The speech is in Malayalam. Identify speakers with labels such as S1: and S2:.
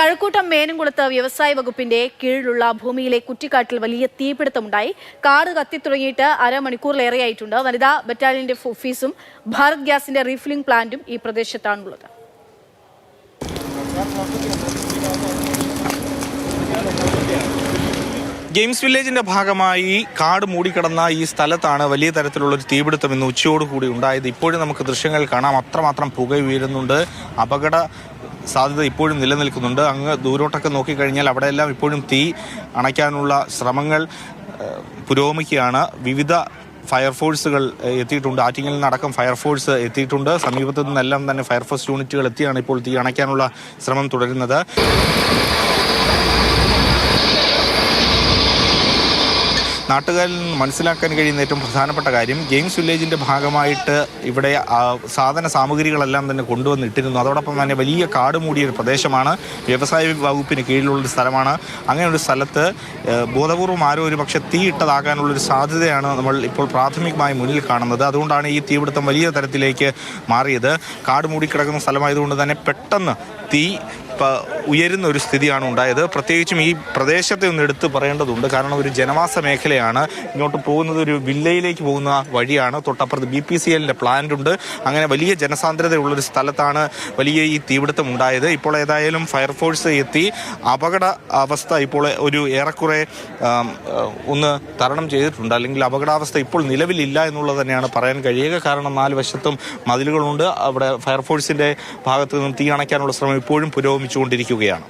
S1: കഴക്കൂട്ടം മേനംകുളത്ത് വ്യവസായ വകുപ്പിന്റെ കീഴിലുള്ള ഭൂമിയിലെ കുറ്റിക്കാട്ടിൽ വലിയ തീപിടുത്തമുണ്ടായി. കാട് കത്തിത്തുടങ്ങിയിട്ട് അരമണിക്കൂറിലേറെയായിട്ടുണ്ട്. വനിതാ ബറ്റാലിയന്റെ ഓഫീസും ഭാരത് ഗ്യാസിന്റെ റീഫില്ലിംഗ് പ്ലാന്റും ഈ പ്രദേശത്താണുള്ളത്.
S2: ഗെയിംസ് വില്ലേജിന്റെ ഭാഗമായി കാട് മൂടിക്കിടന്ന ഈ സ്ഥലത്താണ് വലിയ തരത്തിലുള്ളൊരു തീപിടുത്തം ഇന്ന് ഉച്ചയോടുകൂടി ഉണ്ടായത്. ഇപ്പോഴും നമുക്ക് ദൃശ്യങ്ങൾ കാണാം, അത്രമാത്രം പുക ഉയരുന്നുണ്ട്. അപകട സാധ്യത ഇപ്പോഴും നിലനിൽക്കുന്നുണ്ട്. അങ്ങ് ദൂരോട്ടൊക്കെ നോക്കിക്കഴിഞ്ഞാൽ അവിടെയെല്ലാം ഇപ്പോഴും തീ അണയ്ക്കാനുള്ള ശ്രമങ്ങൾ പുരോഗമിക്കുകയാണ്. വിവിധ ഫയർഫോഴ്സുകൾ എത്തിയിട്ടുണ്ട്. ആറ്റിങ്ങലിൽ നിന്നടക്കം ഫയർഫോഴ്സ് എത്തിയിട്ടുണ്ട്. സമീപത്തു നിന്നെല്ലാം തന്നെ ഫയർഫോഴ്സ് യൂണിറ്റുകൾ എത്തിയാണ് ഇപ്പോൾ തീ അണയ്ക്കാനുള്ള ശ്രമം തുടരുന്നത്. നാട്ടുകാരിൽ നിന്ന് മനസ്സിലാക്കാൻ കഴിയുന്ന ഏറ്റവും പ്രധാനപ്പെട്ട കാര്യം, ഗെയിംസ് വില്ലേജിൻ്റെ ഭാഗമായിട്ട് ഇവിടെ സാധന സാമഗ്രികളെല്ലാം തന്നെ കൊണ്ടുവന്നിട്ടിരുന്നു. അതോടൊപ്പം തന്നെ വലിയ കാട് മൂടിയ ഒരു പ്രദേശമാണ്, വ്യവസായ വകുപ്പിന് കീഴിലുള്ളൊരു സ്ഥലമാണ്. അങ്ങനെ ഒരു സ്ഥലത്ത് ബോധപൂർവം ആരോ ഒരു പക്ഷേ തീയിട്ടതാകാനുള്ളൊരു സാധ്യതയാണ് നമ്മൾ ഇപ്പോൾ പ്രാഥമികമായി മുന്നിൽ കാണുന്നത്. അതുകൊണ്ടാണ് ഈ തീപിടുത്തം വലിയ തരത്തിലേക്ക് മാറിയത്. കാട് മൂടിക്കിടക്കുന്ന സ്ഥലമായതുകൊണ്ട് തന്നെ പെട്ടെന്ന് തീ ഉയരുന്ന ഒരു സ്ഥിതിയാണ് ഉണ്ടായത്. പ്രത്യേകിച്ചും ഈ പ്രദേശത്തെ ഒന്ന് എടുത്ത് പറയേണ്ടതുണ്ട്. കാരണം ഒരു ജനവാസ മേഖലയാണ്. ഇങ്ങോട്ട് പോകുന്നത് ഒരു വില്ലയിലേക്ക് പോകുന്ന വഴിയാണ്. തൊട്ടപ്പുറത്ത് BPCLന്റെ പ്ലാന്റ് ഉണ്ട്. അങ്ങനെ വലിയ ജനസാന്ദ്രതയുള്ളൊരു സ്ഥലത്താണ് വലിയ ഈ തീപിടുത്തം ഉണ്ടായത്. ഇപ്പോൾ ഏതായാലും ഫയർഫോഴ്സ് എത്തി അപകട അവസ്ഥ ഇപ്പോൾ ഒരു ഏറെക്കുറെ ഒന്ന് തരണം ചെയ്തിട്ടുണ്ട്. അല്ലെങ്കിൽ അപകടാവസ്ഥ ഇപ്പോൾ നിലവിലില്ല എന്നുള്ളത് തന്നെയാണ് പറയാൻ കഴിയുക. കാരണം 4 വശത്തും മതിലുകളുണ്ട്. അവിടെ ഫയർഫോഴ്സിന്റെ ഭാഗത്തു നിന്നും തീ അണയ്ക്കാനുള്ള ശ്രമം ഇപ്പോഴും പുരോഗമിച്ചുകൊണ്ടിരിക്കുകയാണ്.